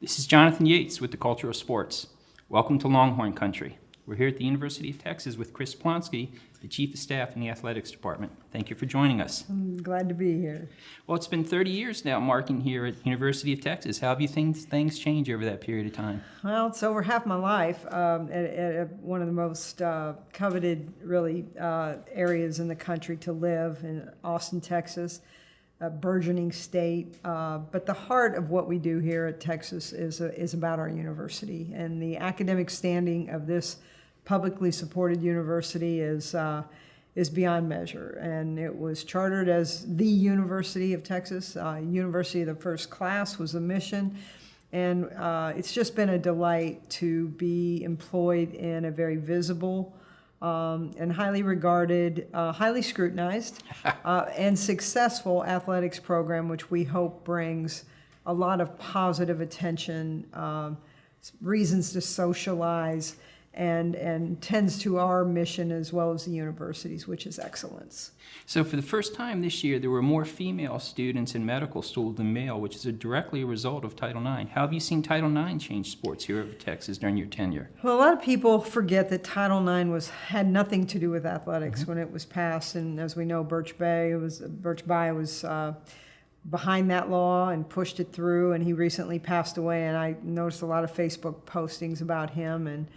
This is Jonathan Yates with the Culture of Sports. Welcome to Longhorn Country. We're here at the University of Texas with Chris Plonsky, the Chief of Staff in the Athletics Department. Thank you for joining us. I'm glad to be here. Well, it's been 30 years now marking here at the University of Texas. How have you things changed over that period of time? Well, it's over half my life at one of the most coveted, really, areas in the country to live in Austin, Texas, a burgeoning state. But the heart of what we do here at Texas is about our university. And the academic standing of this publicly supported university is beyond measure. And it was chartered as the University of Texas. University of the First Class was the mission. And it's just been a delight to be employed in a very visible and highly regarded, highly scrutinized, and successful athletics program, which we hope brings a lot of positive attention, reasons to socialize, and tends to our mission as well as the university's, which is excellence. So for the first time this year, there were more female students in medical school than male, which is directly a result of Title IX. How have you seen Title IX change sports here at Texas during your tenure? Well, a lot of people forget that Title IX had nothing to do with athletics when it was passed, and as we know, Birch Bayh was behind that law and pushed it through, and he recently passed away, and I noticed a lot of Facebook postings about him and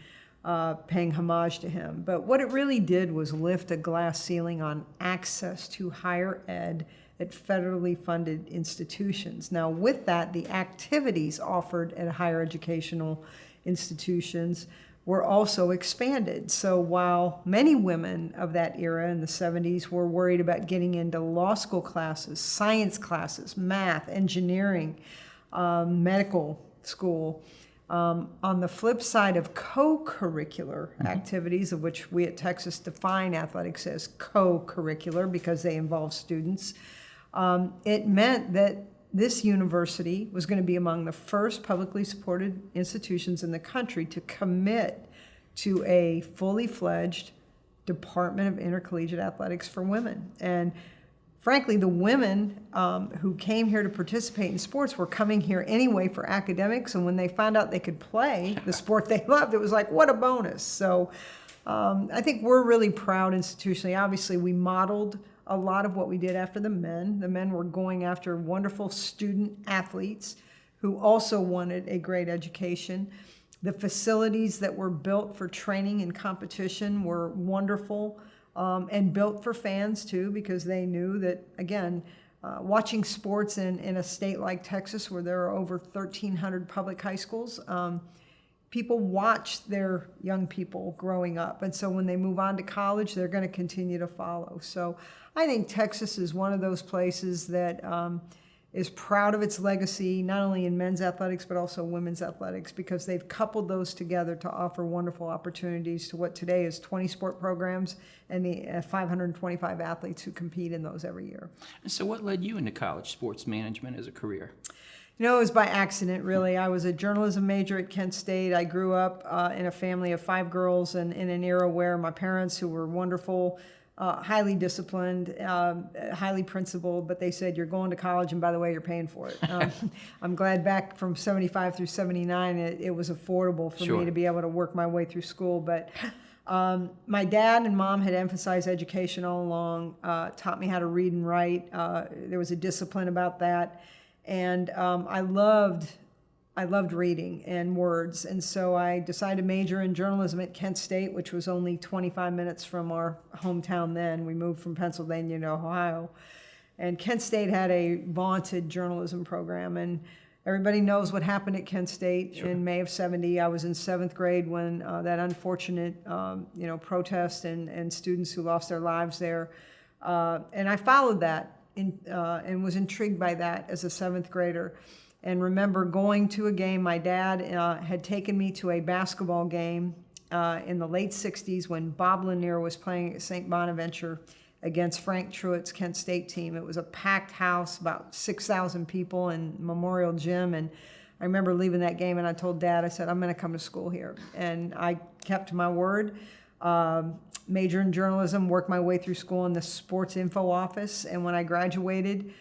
paying homage to him. But what it really did was lift a glass ceiling on access to higher ed at federally funded institutions. Now, with that, the activities offered at higher educational institutions were also expanded. So while many women of that era in the 70s were worried about getting into law school classes, science classes, math, engineering, medical school, on the flip side of co-curricular activities, of which we at Texas define athletics as co-curricular because they involve students, it meant that this university was going to be among the first publicly supported institutions in the country to commit to a fully fledged Department of Intercollegiate Athletics for women. And frankly, the women who came here to participate in sports were coming here anyway for academics, and when they found out they could play the sport they loved, it was like, what a bonus. So I think we're really proud institutionally. Obviously, we modeled a lot of what we did after the men. The men were going after wonderful student athletes who also wanted a great education. The facilities that were built for training and competition were wonderful. And built for fans too, because they knew that, again, watching sports in a state like Texas where there are over 1,300 public high schools, people watch their young people growing up. And so when they move on to college, they're going to continue to follow. So I think Texas is one of those places that is proud of its legacy, not only in men's athletics, but also women's athletics, because they've coupled those together to offer wonderful opportunities to what today is 20 sport programs and the 525 athletes who compete in those every year. And so what led you into college sports management as a career? You know, it was by accident, really. I was a journalism major at Kent State. I grew up in a family of 5 girls and in an era where my parents, who were wonderful, highly disciplined, highly principled, but they said, you're going to college, and by the way, you're paying for it. I'm glad back from 75 through 79, it was affordable for me to be able to work my way through school. But my dad and mom had emphasized education all along, taught me how to read and write. There was a discipline about that. And I loved reading and words, and so I decided to major in journalism at Kent State, which was only 25 minutes from our hometown then. We moved from Pennsylvania to Ohio. And Kent State had a vaunted journalism program, and everybody knows what happened at Kent State in May of '70. I was in 7th grade when that unfortunate protest and students who lost their lives there. And I followed that and was intrigued by that as a 7th grader. And remember going to a game. My dad had taken me to a basketball game in the late 60s when Bob Lanier was playing at St. Bonaventure against Frank Truitt's Kent State team. It was a packed house, about 6,000 people in Memorial Gym. And I remember leaving that game and I told Dad, I said, I'm going to come to school here. And I kept my word. Major in journalism, worked my way through school in the sports info office. And when I graduated,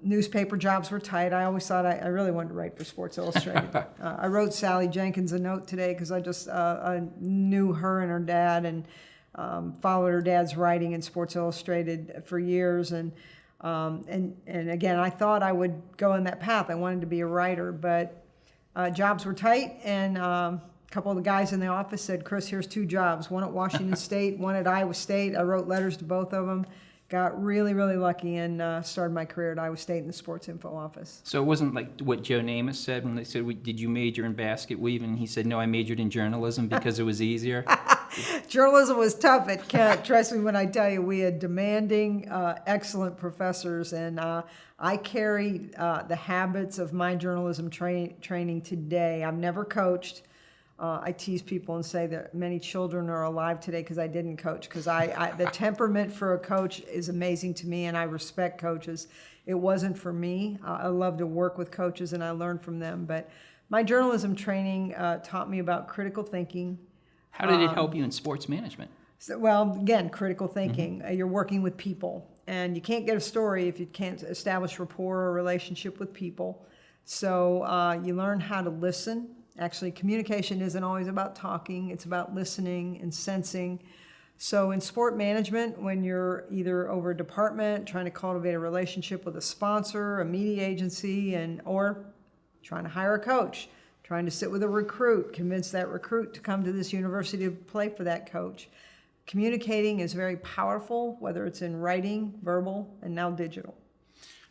Newspaper jobs were tight. I always thought I really wanted to write for Sports Illustrated. I wrote Sally Jenkins a note today because I just I knew her and her dad, and followed her dad's writing in Sports Illustrated for years. And again, I thought I would go in that path. I wanted to be a writer, but jobs were tight, and a couple of the guys in the office said, "Chris, here's 2 jobs, one at Washington State, one at Iowa State." I wrote letters to both of them. Got really, really lucky, and started my career at Iowa State in the sports info office. So it wasn't like what Joe Namath said when they said, "Did you major in basket weaving?" And he said, "No, I majored in journalism because it was easier." Journalism was tough at Kent. Trust me when I tell you, we had demanding, excellent professors, and I carry the habits of my journalism training today. I've never coached. I tease people and say that many children are alive today because I didn't coach, because the temperament for a coach is amazing to me, and I respect coaches. It wasn't for me. I love to work with coaches, and I learn from them. But my journalism training taught me about critical thinking. How did it help you in sports management? So, well, again, critical thinking. You're working with people, and you can't get a story if you can't establish rapport or relationship with people. So you learn how to listen. Actually, communication isn't always about talking. It's about listening and sensing. So in sport management, when you're either over a department, trying to cultivate a relationship with a sponsor, a media agency, or trying to hire a coach, trying to sit with a recruit, convince that recruit to come to this university to play for that coach. Communicating is very powerful, whether it's in writing, verbal, and now digital.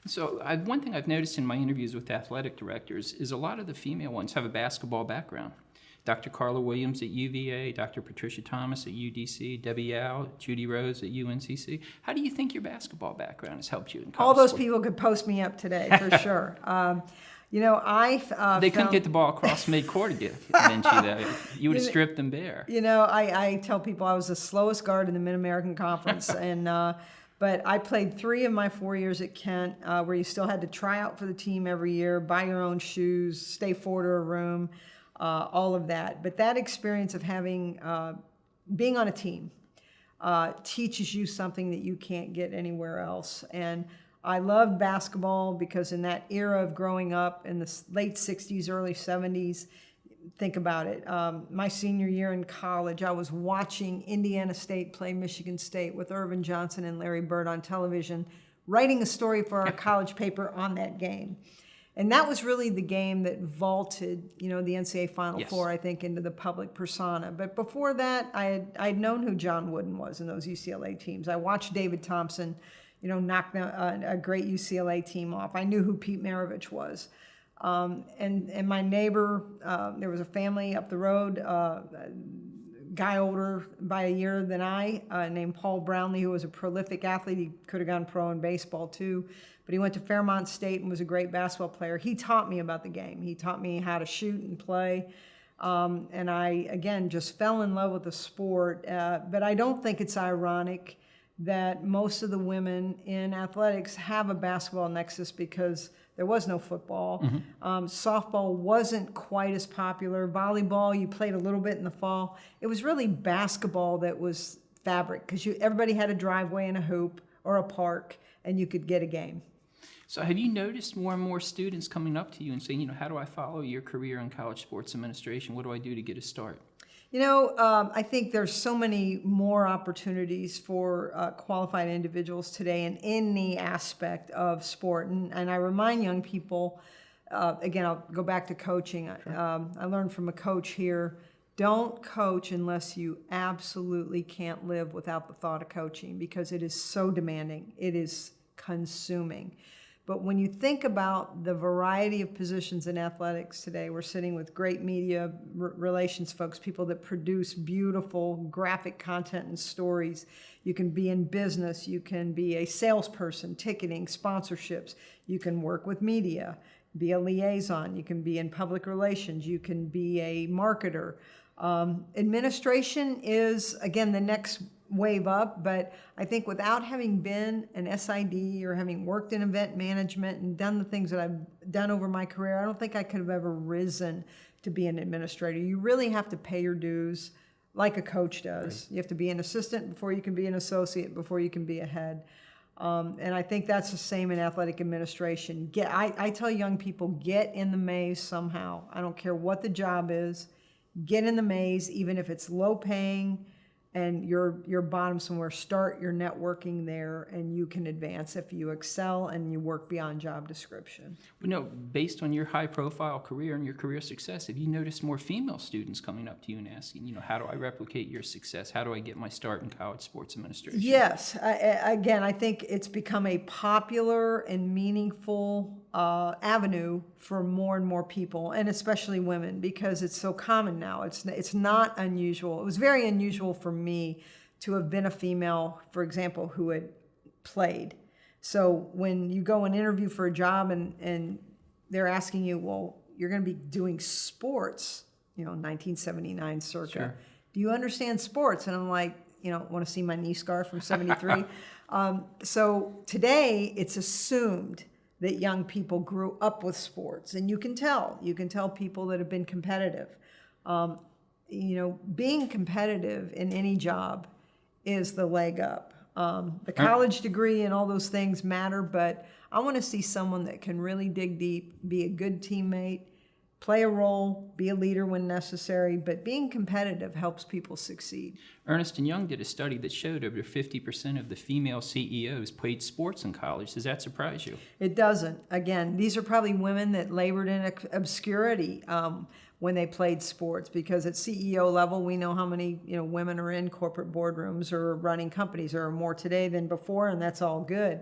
So one thing I've noticed in my interviews with athletic directors is a lot of the female ones have a basketball background. Dr. Carla Williams at UVA, Dr. Patricia Thomas at UDC, Debbie Yao, Judy Rose at UNCC. How do you think your basketball background has helped you in college All those sport? people could post me up today, for sure. They couldn't get the ball across midcourt against you, though. You would have stripped them bare. I tell people I was the slowest guard in the Mid-American Conference, but I played 3 of my 4 years at Kent, where you still had to try out for the team every year, buy your own shoes, stay forward to a room, all of that. But that experience of being on a team teaches you something that you can't get anywhere else. And I loved basketball because in that era of growing up in the late 60s, early 70s, think about it. My senior year in college, I was watching Indiana State play Michigan State with Irvin Johnson and Larry Bird on television, writing a story for our college paper on that game. And that was really the game that vaulted, the NCAA Final Four, I think, into the public persona. But before that, I'd known who John Wooden was in those UCLA teams. I watched David Thompson, knock a great UCLA team off. I knew who Pete Maravich was. And my neighbor, there was a family up the road, guy older by a year than I, named Paul Brownlee, who was a prolific athlete. He could have gone pro in baseball too, but he went to Fairmont State and was a great basketball player. He taught me about the game. He taught me how to shoot and play. And I, again, just fell in love with the sport. But I don't think it's ironic that most of the women in athletics have a basketball nexus, because there was no football. Softball wasn't quite as popular. Volleyball, you played a little bit in the fall. It was really basketball that was fabric, because everybody had a driveway and a hoop or a park, and you could get a game. So have you noticed more and more students coming up to you and saying, how do I follow your career in college sports administration? What do I do to get a start? I think there's so many more opportunities for qualified individuals today in any aspect of sport. And I remind young people, again, I'll go back to coaching. Sure. I learned from a coach here, don't coach unless you absolutely can't live without the thought of coaching, because it is so demanding. It is consuming. But when you think about the variety of positions in athletics today, we're sitting with great media relations folks, people that produce beautiful graphic content and stories. You can be in business. You can be a salesperson, ticketing, sponsorships. You can work with media, be a liaison. You can be in public relations. You can be a marketer. Administration is, again, the next wave up, but I think without having been an SID or having worked in event management and done the things that I've done over my career, I don't think I could have ever risen to be an administrator. You really have to pay your dues like a coach does. Right. You have to be an assistant before you can be an associate, before you can be a head. And I think that's the same in athletic administration. I tell young people, get in the maze somehow. I don't care what the job is. Get in the maze, even if it's low paying and you're bottom somewhere. Start your networking there, and you can advance if you excel and you work beyond job description. But no, based on your high-profile career and your career success, have you noticed more female students coming up to you and asking, how do I replicate your success? How do I get my start in college sports administration? Yes. Again, I think it's become a popular and meaningful avenue for more and more people, and especially women, because it's so common now. It's not unusual. It was very unusual for me to have been a female, for example, who had played. So when you go and interview for a job and they're asking you, well, you're going to be doing sports, 1979 circa. Sure. Do you understand sports? And I'm like, want to see my knee scar from 73? So today it's assumed that young people grew up with sports, and you can tell people that have been competitive. Being competitive in any job is the leg up. The college degree and all those things matter, but I want to see someone that can really dig deep, be a good teammate, play a role, be a leader when necessary, but being competitive helps people succeed. Ernst & Young did a study that showed over 50% of the female CEOs played sports in college. Does that surprise you? It doesn't. Again, these are probably women that labored in obscurity when they played sports, because at CEO level, we know how many women are in corporate boardrooms or running companies. There are more today than before, and that's all good.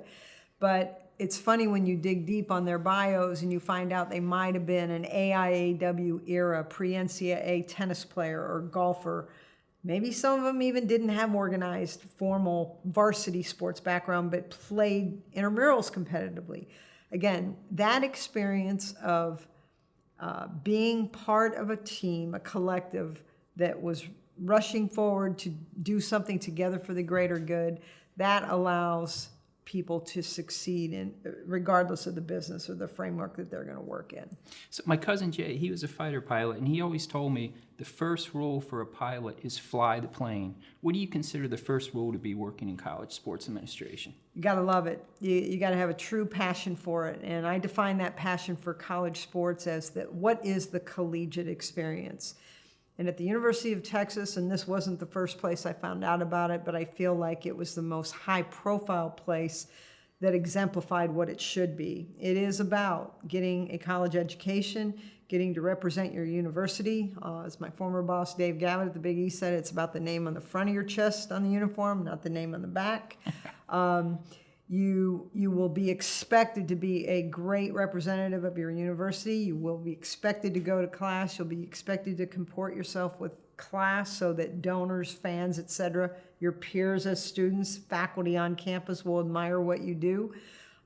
But it's funny when you dig deep on their bios and you find out they might have been an AIAW era pre-NCAA tennis player or golfer. Maybe some of them even didn't have organized formal varsity sports background, but played intramurals competitively. Again, that experience of being part of a team, a collective that was rushing forward to do something together for the greater good, that allows people to succeed in, regardless of the business or the framework that they're going to work in. So my cousin Jay, he was a fighter pilot, and he always told me the first rule for a pilot is fly the plane. What do you consider the first rule to be working in college sports administration? You got to love it. You got to have a true passion for it. And I define that passion for college sports as what is the collegiate experience? And at the University of Texas, and this wasn't the first place I found out about it, but I feel like it was the most high-profile place that exemplified what it should be. It is about getting a college education, getting to represent your university. As my former boss, Dave Gavitt at the Big East said, it's about the name on the front of your chest on the uniform, not the name on the back. You will be expected to be a great representative of your university. You will be expected to go to class. You'll be expected to comport yourself with class so that donors, fans, etc., your peers as students, faculty on campus will admire what you do.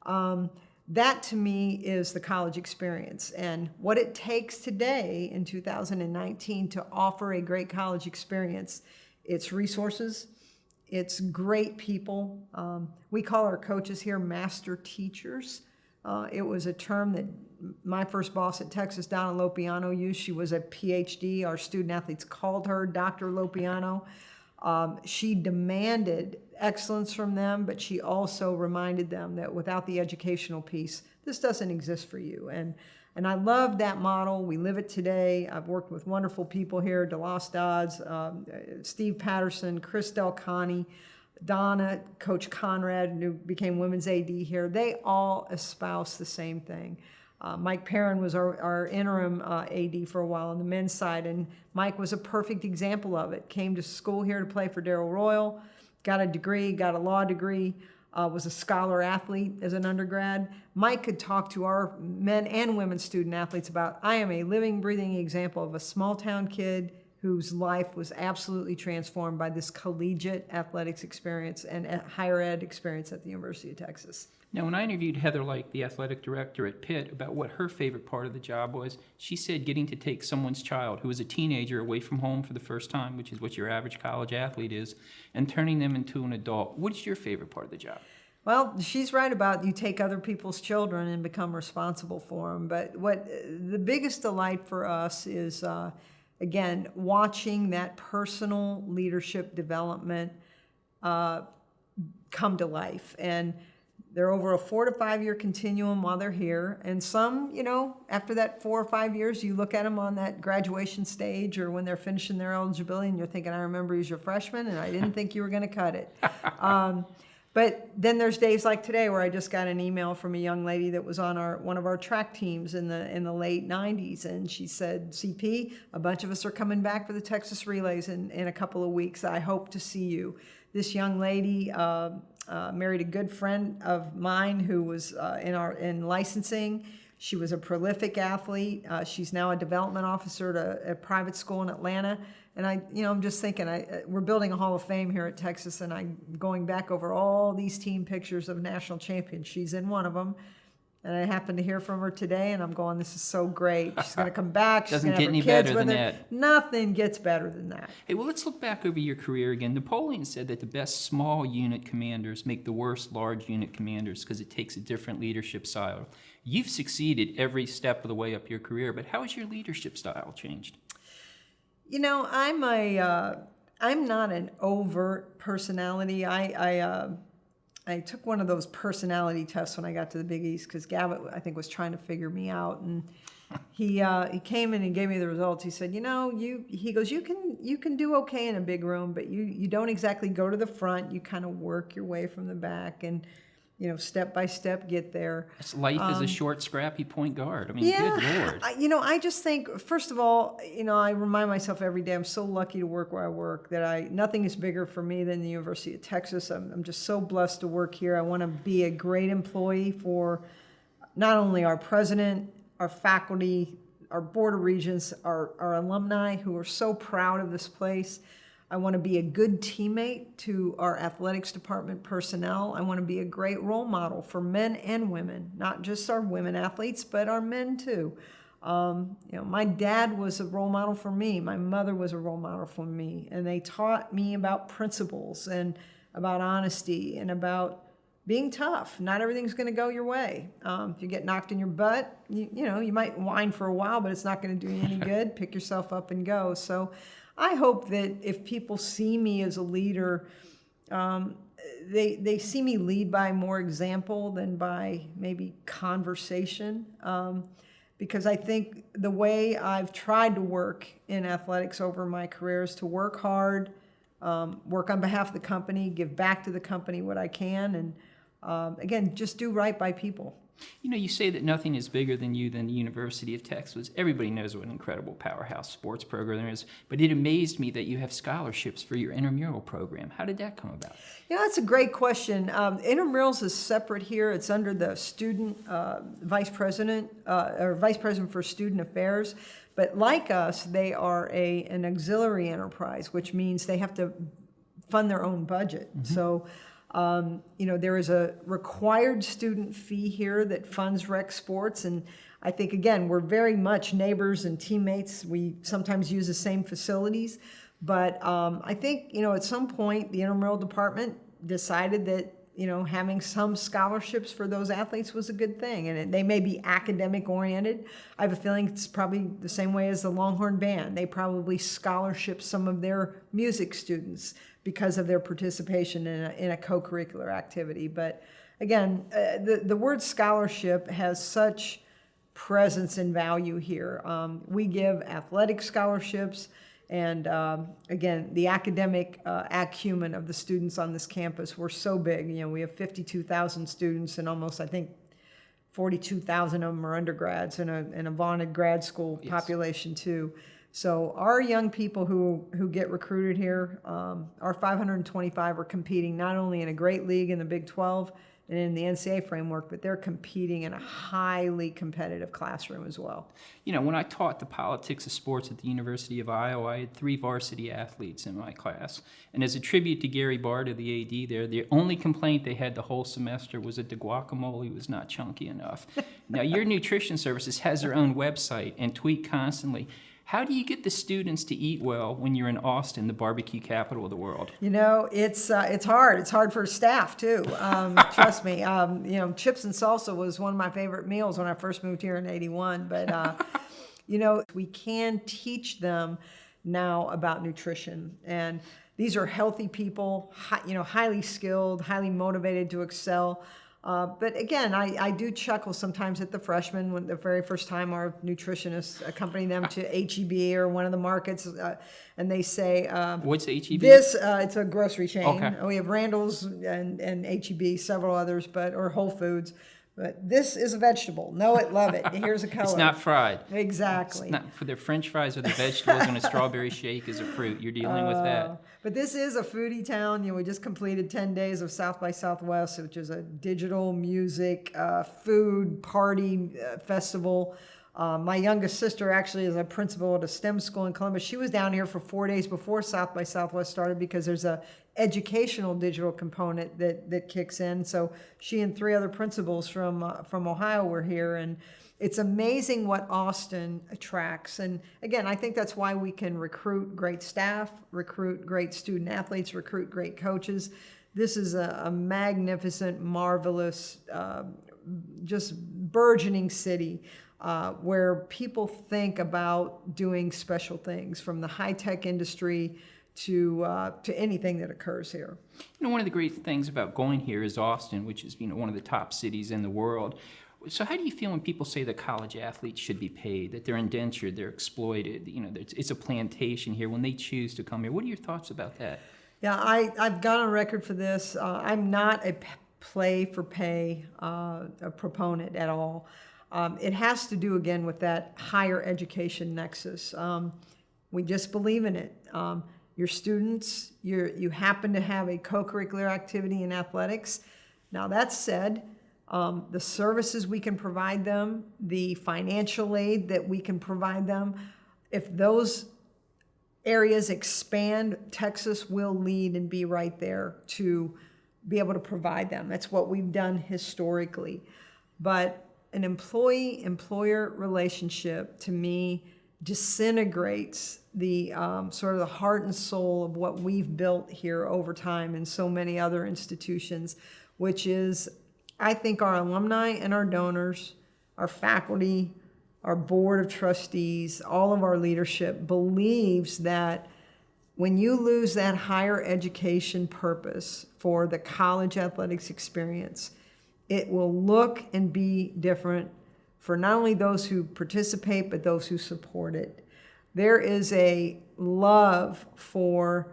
That to me is the college experience, and what it takes today in 2019 to offer a great college experience. It's resources. It's great people. We call our coaches here master teachers. It was a term that my first boss at Texas, Donna Lopiano, used. She was a PhD. Our student athletes called her Dr. Lopiano. She demanded excellence from them, but she also reminded them that without the educational piece, this doesn't exist for you. And I love that model. We live it today. I've worked with wonderful people here, DeLoss Dodds, Steve Patterson, Chris Delcani, Donna, Coach Conrad, who became women's AD here. They all espouse the same thing. Mike Perrin was our interim AD for a while on the men's side, and Mike was a perfect example of it. Came to school here to play for Darrell Royal, got a degree, got a law degree, was a scholar athlete as an undergrad. Mike could talk to our men and women student athletes about, I am a living, breathing example of a small town kid whose life was absolutely transformed by this collegiate athletics experience and higher ed experience at the University of Texas. Now, when I interviewed Heather Light, the athletic director at Pitt, about what her favorite part of the job was, she said getting to take someone's child who was a teenager away from home for the first time, which is what your average college athlete is, and turning them into an adult. What is your favorite part of the job? Well, she's right about you take other people's children and become responsible for them. But what the biggest delight for us is, again, watching that personal leadership development come to life. And They're over a 4 to 5 year continuum while they're here. And some, after that 4 or 5 years, you look at them on that graduation stage or when they're finishing their eligibility and you're thinking, I remember you as your freshman and I didn't think you were going to cut it. But then there's days like today where I just got an email from a young lady that was on one of our track teams in the late 90s. And she said, CP, a bunch of us are coming back for the Texas Relays in a couple of weeks. I hope to see you. This young lady married a good friend of mine who was in licensing. She was a prolific athlete. She's now a development officer at a private school in Atlanta. And I'm just thinking, we're building a Hall of Fame here at Texas, and I'm going back over all these team pictures of national champions. She's in one of them. And I happened to hear from her today, and I'm going, this is so great. She's going to come back. She's going to have her kids with her. Nothing gets better than that. Hey, well, let's look back over your career again. Napoleon said that the best small unit commanders make the worst large unit commanders because it takes a different leadership style. You've succeeded every step of the way up your career, but how has your leadership style changed? I'm not an overt personality. I took one of those personality tests when I got to the Big East because Gavitt, I think, was trying to figure me out, and he came in and gave me the results. He said, he goes, you can do okay in a big room, but you don't exactly go to the front. You kind of work your way from the back and step by step get there. Life is a short, scrappy point guard. I mean, good Lord. I just think, first of all, I remind myself every day I'm so lucky to work where I work that nothing is bigger for me than the University of Texas. I'm just so blessed to work here. I want to be a great employee for not only our president, our faculty, our board of regents, our alumni who are so proud of this place. I want to be a good teammate to our athletics department personnel. I want to be a great role model for men and women, not just our women athletes, but our men too. My dad was a role model for me. My mother was a role model for me. And they taught me about principles and about honesty and about being tough. Not everything's going to go your way. If you get knocked in your butt, you might whine for a while, but it's not going to do you any good. Pick yourself up and go. So I hope that if people see me as a leader, they see me lead by more example than by maybe conversation. Because I think the way I've tried to work in athletics over my career is to work hard, work on behalf of the company, give back to the company what I can, and again, just do right by people. You say that nothing is bigger than you than the University of Texas. Everybody knows what an incredible powerhouse sports program there is, but it amazed me that you have scholarships for your intramural program. How did that come about? That's a great question. Intramurals is separate here. It's under the student vice president or vice president for student affairs. But like us, they are an auxiliary enterprise, which means they have to fund their own budget. Mm-hmm. So there is a required student fee here that funds rec sports, and I think, again, we're very much neighbors and teammates. We sometimes use the same facilities, but I think, at some point, the intramural department decided that, having some scholarships for those athletes was a good thing, and they may be academic-oriented. I have a feeling it's probably the same way as the Longhorn Band. They probably scholarship some of their music students because of their participation in a co-curricular activity. But again, the word scholarship has such presence and value here. We give athletic scholarships, and again, the academic acumen of the students on this campus, we're so big. We have 52,000 students, and almost, I think, 42,000 of them are undergrads and a vaunted grad school population too. So our young people who get recruited here, our 525 are competing not only in a great league in the Big 12 and in the NCAA framework, but they're competing in a highly competitive classroom as well. When I taught the politics of sports at the University of Iowa, I had 3 varsity athletes in my class. And as a tribute to Gary Barta, the AD there, the only complaint they had the whole semester was that the guacamole was not chunky enough. Now, your nutrition services has their own website and tweet constantly. How do you get the students to eat well when you're in Austin, the barbecue capital of the world? It's hard. It's hard for staff too. Trust me. Chips and salsa was one of my favorite meals when I first moved here in '81. But we can teach them now about nutrition, and these are healthy people, highly skilled, highly motivated to excel. But again, I do chuckle sometimes at the freshmen when the very first time our nutritionists accompany them to HEB or one of the markets, and they say, What's HEB? it's a grocery chain. Okay. We have Randall's and HEB, several others, or Whole Foods. But this is a vegetable. Know it, love it. Here's a color. It's not fried. Exactly. It's not for the French fries or the vegetables and a strawberry shake is a fruit. You're dealing with that. But this is a foodie town. We just completed 10 days of South by Southwest, which is a digital music, food, party festival. My youngest sister actually is a principal at a STEM school in Columbus. She was down here for 4 days before South by Southwest started because there's a educational digital component that kicks in. So she and 3 other principals from Ohio were here, and it's amazing what Austin attracts. And again, I think that's why we can recruit great staff, recruit great student athletes, recruit great coaches. This is a magnificent, marvelous, just burgeoning city where people think about doing special things, from the high-tech industry to anything that occurs here. One of the great things about going here is Austin, which is one of the top cities in the world. So how do you feel when people say that college athletes should be paid, that they're indentured, they're exploited, it's a plantation here when they choose to come here? What are your thoughts about that? Yeah, I've gone on record for this. I'm not a play for pay a proponent at all. It has to do, again, with that higher education nexus. We just believe in it. Your students, you happen to have a co-curricular activity in athletics. Now, that said, the services we can provide them, the financial aid that we can provide them, if those areas expand, Texas will lead and be right there to be able to provide them. That's what we've done historically. But an employee-employer relationship, to me, disintegrates the sort of the heart and soul of what we've built here over time in so many other institutions, which is, I think, our alumni and our donors, our faculty, our board of trustees, all of our leadership believes that when you lose that higher education purpose for the college athletics experience, it will look and be different for not only those who participate, but those who support it. There is a love for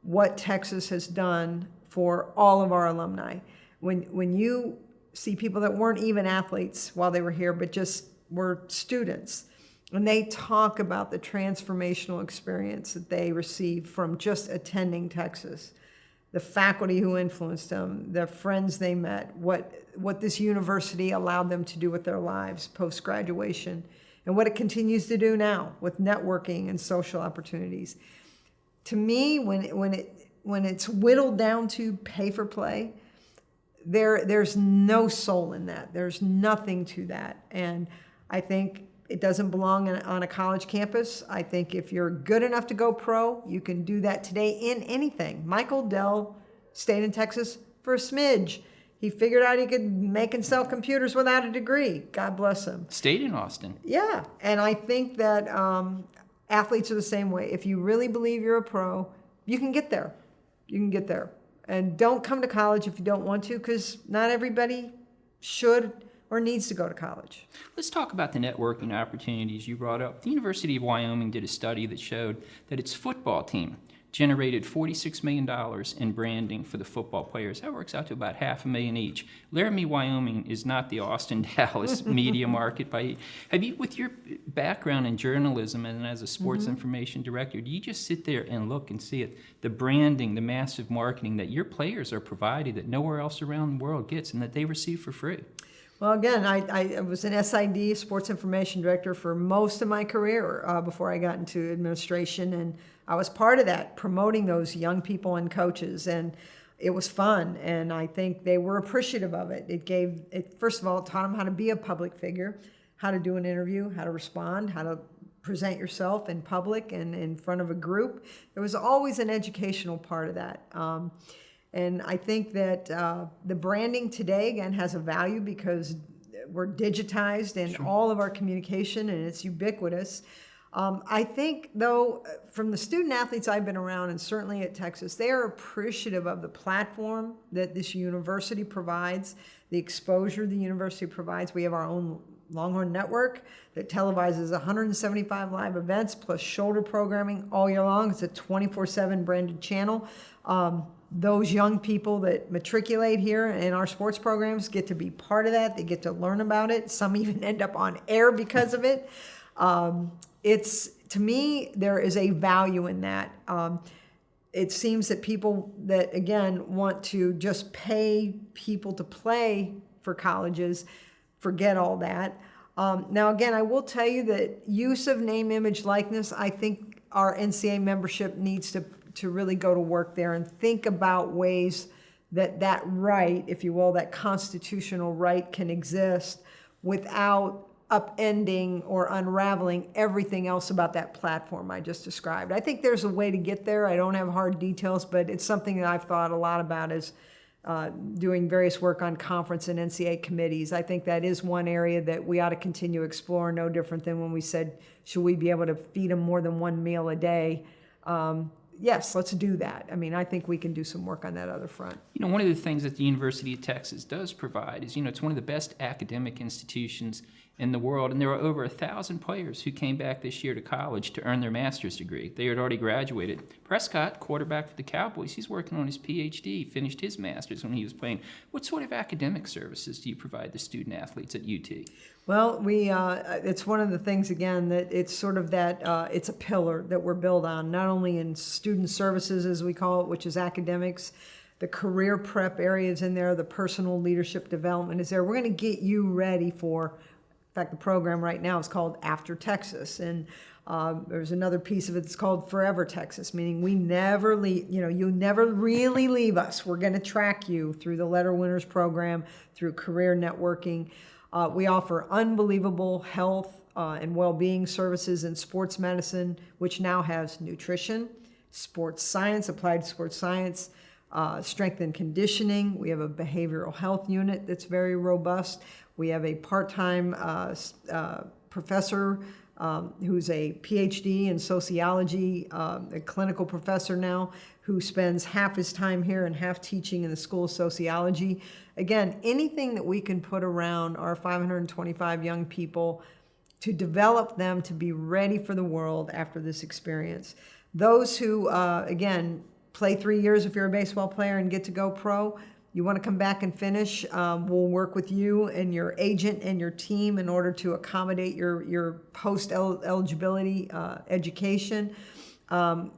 what Texas has done for all of our alumni. When you see people that weren't even athletes while they were here, but just were students, and they talk about the transformational experience that they received from just attending Texas, the faculty who influenced them, the friends they met, what this university allowed them to do with their lives post-graduation, and what it continues to do now with networking and social opportunities. To me, when it's whittled down to pay for play, there's no soul in that. There's nothing to that. And I think it doesn't belong on a college campus. I think if you're good enough to go pro, you can do that today in anything. Michael Dell stayed in Texas for a smidge. He figured out he could make and sell computers without a degree. God bless him. Stayed in Austin. Yeah, and I think that athletes are the same way. If you really believe you're a pro, you can get there. You can get there. And don't come to college if you don't want to, because not everybody should or needs to go to college. Let's talk about the networking opportunities you brought up. The University of Wyoming did a study that showed that its football team generated $46 million in branding for the football players. That works out to about $500,000 each. Laramie, Wyoming is not the Austin, Dallas media market. Have you, with your background in journalism and as a sports information director, do you just sit there and look and see it, the branding, the massive marketing that your players are provided that nowhere else around the world gets and that they receive for free? Well, again, I was an SID, sports information director, for most of my career before I got into administration, and I was part of that, promoting those young people and coaches, and it was fun, and I think they were appreciative of it. It first of all, taught them how to be a public figure, how to do an interview, how to respond, how to present yourself in public and in front of a group. There was always an educational part of that. And I think that the branding today, again, has a value because we're digitized in all of our communication and it's ubiquitous. I think, though, from the student athletes I've been around, and certainly at Texas, they are appreciative of the platform that this university provides, the exposure the university provides. We have our own Longhorn Network that televises 175 live events plus shoulder programming all year long. It's a 24/7 branded channel. Those young people that matriculate here in our sports programs get to be part of that. They get to learn about it. Some even end up on air because of it. To me, there is a value in that. It seems that people that, again, want to just pay people to play for colleges forget all that. Now, again, I will tell you that use of name, image, likeness, I think our NCAA membership needs to really go to work there and think about ways that right, if you will, that constitutional right can exist without upending or unraveling everything else about that platform I just described. I think there's a way to get there. I don't have hard details, but it's something that I've thought a lot about as doing various work on conference and NCAA committees. I think that is one area that we ought to continue to explore, no different than when we said, should we be able to feed them more than one meal a day? Yes, let's do that. I mean, I think we can do some work on that other front. You know, one of the things that the University of Texas does provide is, it's one of the best academic institutions in the world, and there are over 1,000 players who came back this year to college to earn their master's degree. They had already graduated. Prescott, quarterback for the Cowboys, he's working on his PhD, finished his master's when he was playing. What sort of academic services do you provide to student athletes at UT? Well, it's one of the things, again, that it's sort of that, it's a pillar that we're built on, not only in student services, as we call it, which is academics, the career prep areas in there, the personal leadership development is there. We're going to get you ready for, in fact, the program right now is called After Texas, and there's another piece of it that's called Forever Texas, meaning we never leave, you never really leave us. We're going to track you through the Letter Winners program, through career networking. We offer unbelievable health and well-being services in sports medicine, which now has nutrition, sports science, applied sports science, strength and conditioning. We have a behavioral health unit that's very robust. We have a part-time professor who's a PhD in sociology, a clinical professor now, who spends half his time here and half teaching in the School of Sociology. Again, anything that we can put around our 525 young people to develop them to be ready for the world after this experience. Those who, again, play 3 years if you're a baseball player and get to go pro, you want to come back and finish, we'll work with you and your agent and your team in order to accommodate your post-eligibility education.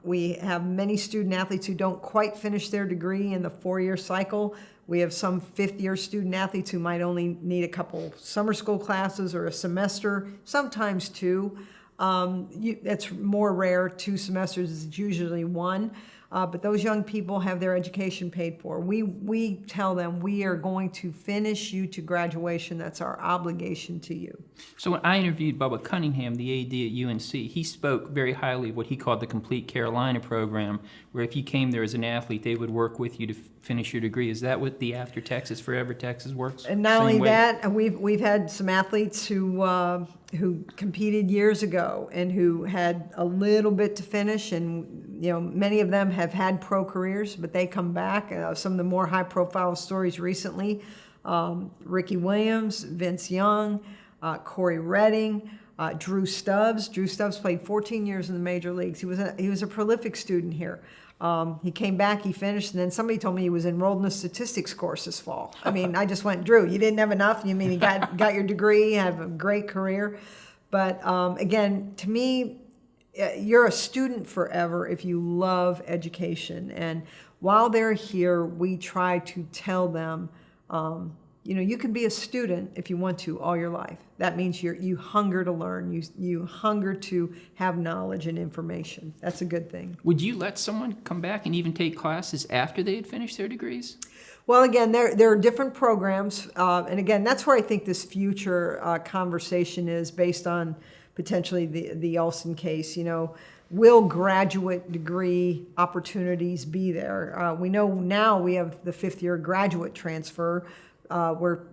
We have many student athletes who don't quite finish their degree in the 4-year cycle. We have some 5th-year student athletes who might only need a couple summer school classes or a semester, sometimes 2. It's more rare, 2 semesters is usually 1. But those young people have their education paid for. We tell them we are going to finish you to graduation. That's our obligation to you. So when I interviewed Bubba Cunningham, the AD at UNC, he spoke very highly of what he called the Complete Carolina program, where if you came there as an athlete, they would work with you to finish your degree. Is that what the After Texas, Forever Texas works? And not only that, we've had some athletes who competed years ago and who had a little bit to finish, and many of them have had pro careers, but they come back. Some of the more high-profile stories recently: Ricky Williams, Vince Young, Corey Redding, Drew Stubbs. Drew Stubbs played 14 years in the major leagues. He was a prolific student here. He came back, he finished, and then somebody told me he was enrolled in a statistics course this fall. I mean, I just went, Drew, you didn't have enough? You mean you got your degree, have a great career? But again, to me, you're a student forever if you love education. And while they're here, we try to tell them, you can be a student if you want to all your life. That means you hunger to learn. You hunger to have knowledge and information. That's a good thing. Would you let someone come back and even take classes after they had finished their degrees? Well, again, there are different programs. And again, that's where I think this future conversation is based on potentially the Olson case. Will graduate degree opportunities be there? We know now we have the 5th-year graduate transfer, where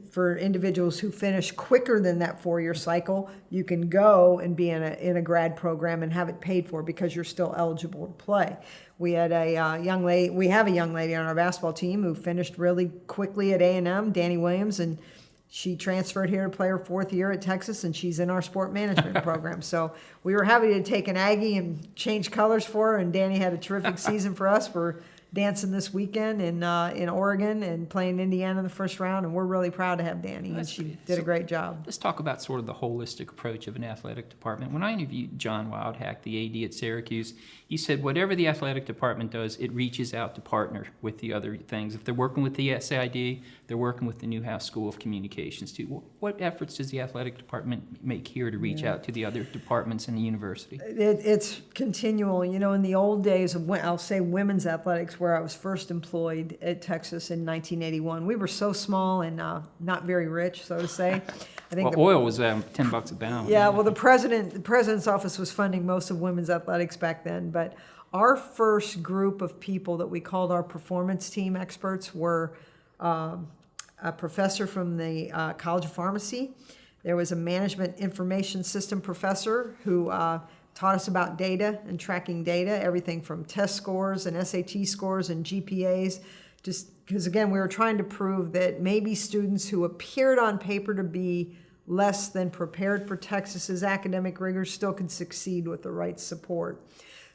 for individuals who finish quicker than that 4-year cycle, you can go and be in a grad program and have it paid for because you're still eligible to play. We had a young lady. We have a young lady on our basketball team who finished really quickly at A&M, Danny Williams, and she transferred here to play her 4th year at Texas, and she's in our sport management program. So we were happy to take an Aggie and change colors for her, and Danny had a terrific season for us. We're dancing this weekend in Oregon and playing Indiana in the first round, and we're really proud to have Danny, and she did a great job. Let's talk about sort of the holistic approach of an athletic department. When I interviewed John Wildhack, the AD at Syracuse, he said whatever the athletic department does, it reaches out to partner with the other things. If they're working with the SID, they're working with the Newhouse School of Communications too. What efforts does the athletic department make here to reach out to the other departments in the university? It's continual. You know, in the old days of, I'll say, women's athletics, where I was first employed at Texas in 1981, we were so small and not very rich, so to say. I think oil was $10 a pound. Yeah, well, the president's office was funding most of women's athletics back then, but our first group of people that we called our performance team experts were a professor from the College of Pharmacy. There was a management information system professor who taught us about data and tracking data, everything from test scores and SAT scores and GPAs, just because, again, we were trying to prove that maybe students who appeared on paper to be less than prepared for Texas's academic rigors still could succeed with the right support.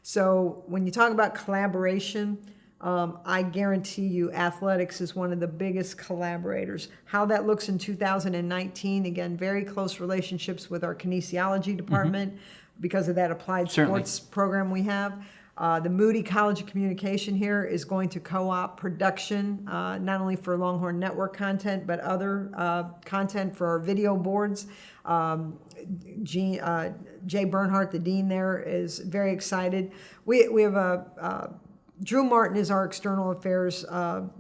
So when you talk about collaboration, I guarantee you athletics is one of the biggest collaborators. How that looks in 2019, again, very close relationships with our kinesiology department because of that applied sports program we have. The Moody College of Communication here is going to co-op production, not only for Longhorn Network content, but other content for our video boards. Jay Bernhardt, the dean there, is very excited. We have Drew Martin is our external affairs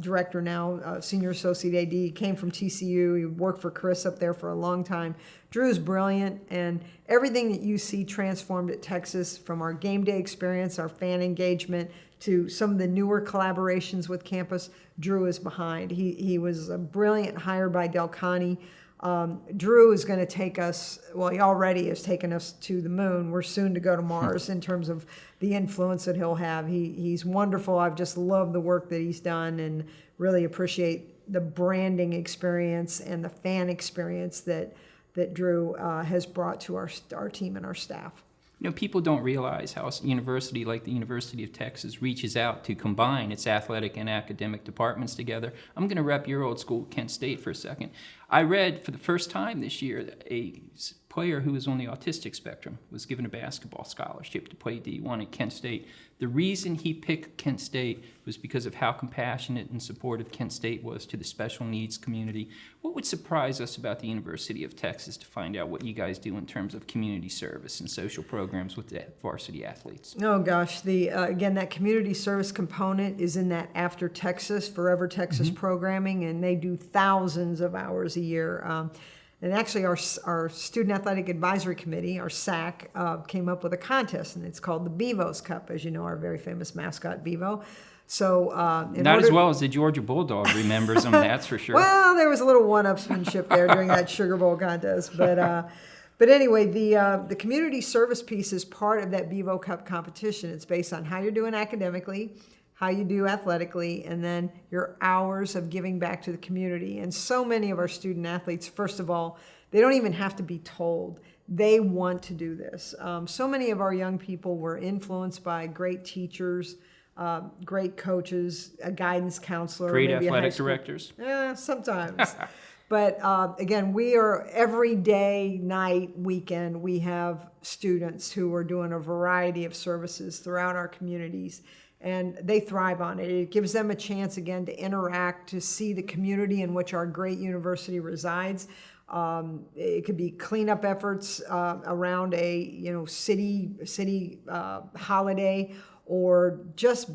director now, senior associate AD. He came from TCU. He worked for Chris up there for a long time. Drew's brilliant, and everything that you see transformed at Texas, from our game day experience, our fan engagement, to some of the newer collaborations with campus, Drew is behind. He was a brilliant hire by Del Conte. Drew is going to take us, well, he already has taken us to the moon. We're soon to go to Mars in terms of the influence that he'll have. He's wonderful. I've just loved the work that he's done and really appreciate the branding experience and the fan experience that Drew has brought to our team and our staff. You know, people don't realize how a university like the University of Texas reaches out to combine its athletic and academic departments together. I'm going to rep your old school, Kent State, for a second. I read for the first time this year that a player who was on the autistic spectrum was given a basketball scholarship to play D1 at Kent State. The reason he picked Kent State was because of how compassionate and supportive Kent State was to the special needs community. What would surprise us about the University of Texas to find out what you guys do in terms of community service and social programs with the varsity athletes? Oh gosh, again, that community service component is in that After Texas, Forever Texas programming, and they do thousands of hours a year. And actually, our Student Athletic Advisory Committee, our SAC, came up with a contest, and it's called the Bevo's Cup, as you know, our very famous mascot, Bevo. So, not as well as the Georgia Bulldog remembers them, that's for sure. Well, there was a little one-upsmanship there during that Sugar Bowl contest, but anyway, the community service piece is part of that Bevo Cup competition. It's based on how you're doing academically, how you do athletically, and then your hours of giving back to the community. And so many of our student athletes, first of all, they don't even have to be told. They want to do this. So many of our young people were influenced by great teachers, great coaches, a guidance counselor. Great maybe athletic directors. Yeah, sometimes. But again, we are every day, night, weekend, we have students who are doing a variety of services throughout our communities, and they thrive on it. It gives them a chance, again, to interact, to see the community in which our great university resides. It could be cleanup efforts around a city holiday, or just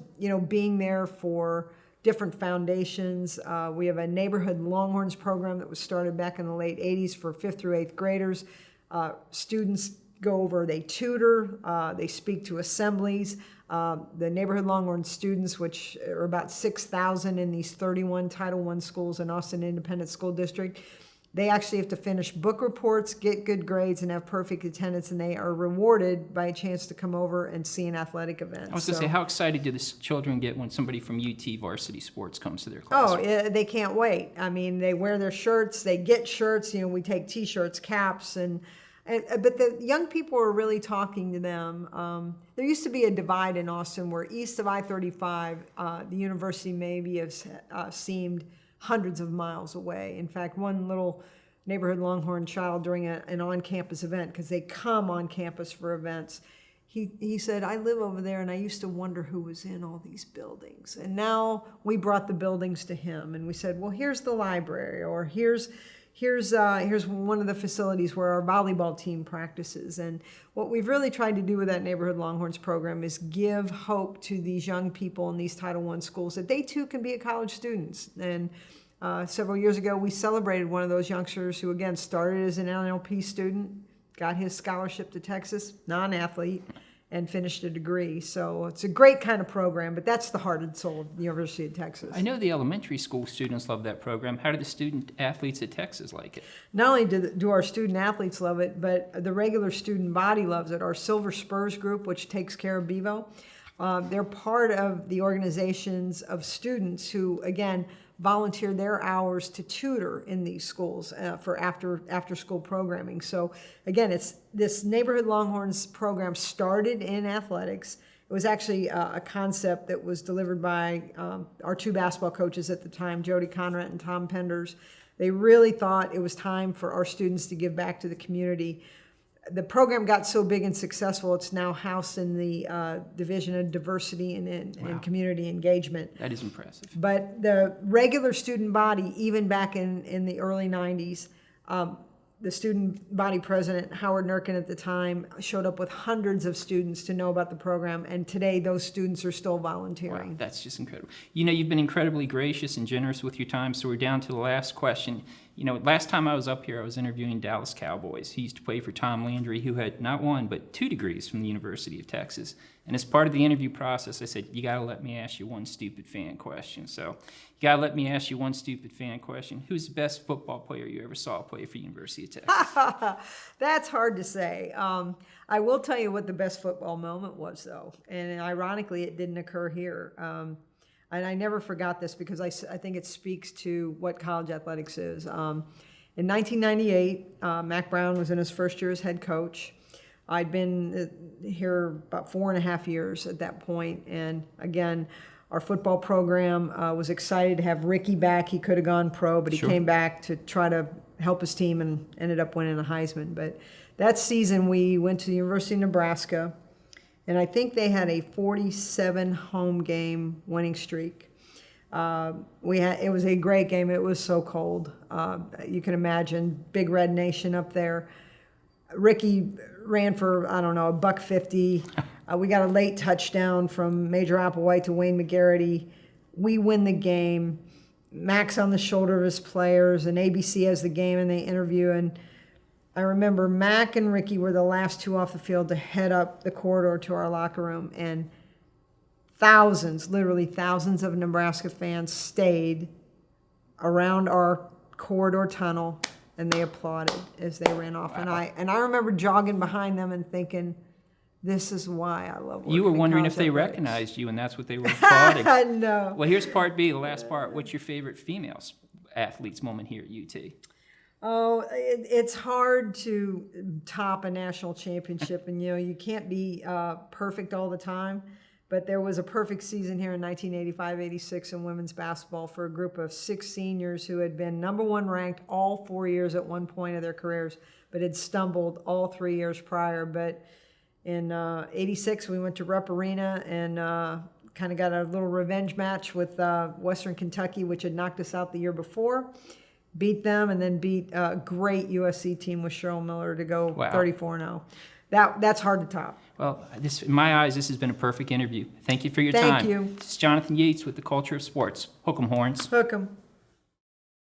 being there for different foundations. We have a neighborhood Longhorns program that was started back in the late 80s for 5th through 8th graders. Students go over, they tutor, they speak to assemblies. The neighborhood Longhorn students, which are about 6,000 in these 31 Title I schools in Austin Independent School District, they actually have to finish book reports, get good grades, and have perfect attendance, and they are rewarded by a chance to come over and see an athletic event. I was going to say, how excited do the children get when somebody from UT varsity sports comes to their classroom? Oh, they can't wait. I mean, they wear their shirts, they get shirts, we take T-shirts, caps, but the young people are really talking to them. There used to be a divide in Austin where east of I-35, the university maybe has seemed hundreds of miles away. In fact, one little neighborhood Longhorn child during an on-campus event, because they come on campus for events, he said, I live over there and I used to wonder who was in all these buildings. And now we brought the buildings to him and we said, well, here's the library, or here's one of the facilities where our volleyball team practices. And what we've really tried to do with that Neighborhood Longhorns program is give hope to these young people in these Title I schools that they too can be college students. And several years ago, we celebrated one of those youngsters who, again, started as an NLP student, got his scholarship to Texas, non-athlete, and finished a degree. So it's a great kind of program, but that's the heart and soul of the University of Texas. I know the elementary school students love that program. How do the student athletes at Texas like it? Not only do our student athletes love it, but the regular student body loves it. Our Silver Spurs group, which takes care of Bevo, they're part of the organizations of students who, again, volunteer their hours to tutor in these schools for after school programming. So again, it's this Neighborhood Longhorns program started in athletics. It was actually a concept that was delivered by our two basketball coaches at the time, Jody Conrad and Tom Penders. They really thought it was time for our students to give back to the community. The program got so big and successful, it's now housed in the Division of Diversity and Community Engagement. That is impressive. But the regular student body, even back in the early 90s, the student body president, Howard Nurkin at the time, showed up with hundreds of students to know about the program, and today those students are still volunteering. Wow, that's just incredible. You've been incredibly gracious and generous with your time, so we're down to the last question. Last time I was up here, I was interviewing Dallas Cowboys. He used to play for Tom Landry, who had not one, but 2 degrees from the University of Texas. And as part of the interview process, I said, you got to let me ask you one stupid fan question. So you got to let me ask you one stupid fan question. Who's the best football player you ever saw play for University of Texas? That's hard to say. I will tell you what the best football moment was, though. And ironically, it didn't occur here. And I never forgot this because I think it speaks to what college athletics is. In 1998, Mac Brown was in his first year as head coach. I'd been here about 4.5 years at that point. And again, our football program was excited to have Ricky back. He could have gone pro, but he came back to try to help his team and ended up winning a Heisman. But that season, we went to the University of Nebraska. And I think they had a 47 home game winning streak. It was a great game. It was so cold. You can imagine, Big Red Nation up there. Ricky ran for, I don't know, $150. We got a late touchdown from Major Applewhite to Wayne McGarity. We win the game. Mac's on the shoulder of his players, and ABC has the game, and they interview. And I remember Mac and Ricky were the last 2 off the field to head up the corridor to our locker room, and thousands, literally thousands of Nebraska fans stayed around our corridor tunnel, and they applauded as they ran off. Wow. And I remember jogging behind them and thinking, this is why I love working. You were wondering if they recognized you, and that's what they were applauding. No. Well, here's part B, the last part. What's your favorite female athlete's moment here at UT? Oh, it's hard to top a national championship, and you can't be perfect all the time. But there was a perfect season here in 1985-86 in women's basketball for a group of 6 seniors who had been number 1 ranked all 4 years at one point of their careers, but had stumbled all 3 years prior. But in 86, we went to Rupp Arena and kind of got a little revenge match with Western Kentucky, which had knocked us out the year before. Beat them, and then beat a great USC team with Cheryl Miller to go 34-0. That's hard to top. Well, in my eyes, this has been a perfect interview. Thank you for your time. Thank you. This is Jonathan Yates with the Culture of Sports. Hook 'em horns. Hook 'em.